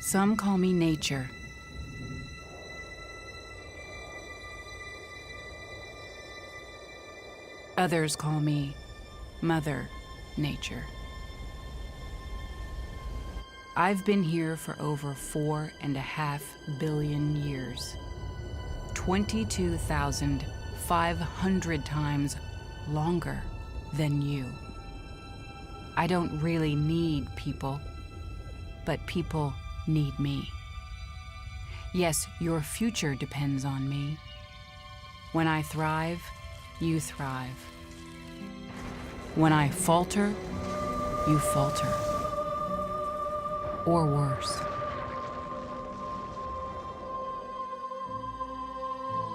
Some call me nature. Others call me Mother Nature. I've been here for over 4.5 billion years, 22,500 times longer than you. I don't really need people, but people need me. Yes, your future depends on me. When I thrive, you thrive. When I falter, you falter. Or worse.